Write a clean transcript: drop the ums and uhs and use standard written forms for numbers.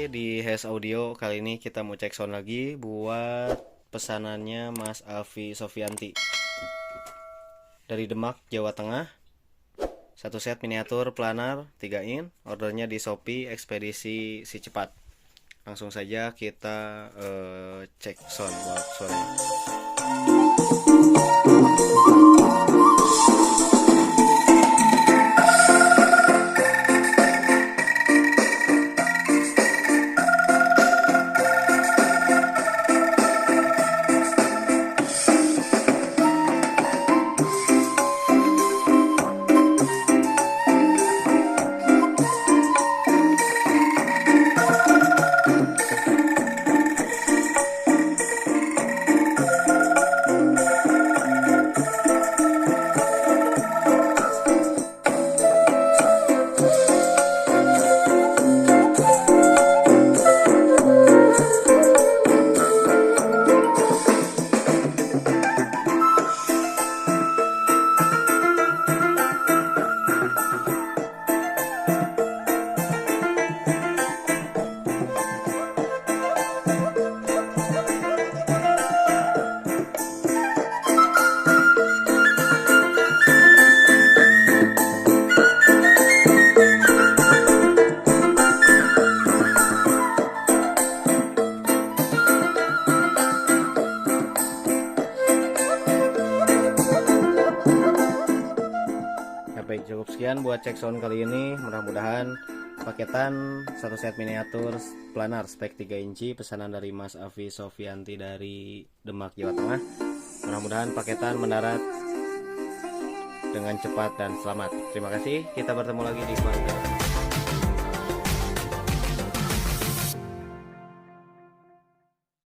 di Has Audio. Kali ini kita mau cek sound lagi buat pesanannya Mas Alfi Sofianti dari Demak, Jawa Tengah. Satu set miniatur planar 3 in. Ordernya di Shopee, ekspedisi si cepat. Langsung saja kita cek sound buat suara. Baik, cukup sekian buat cek sound kali ini. Mudah-mudahan paketan satu set miniatur planar spek 3 inci pesanan dari Mas Alfi Sofianti dari Demak, Jawa Tengah. Mudah-mudahan paketan mendarat dengan cepat dan selamat. Terima kasih. Kita bertemu lagi di konten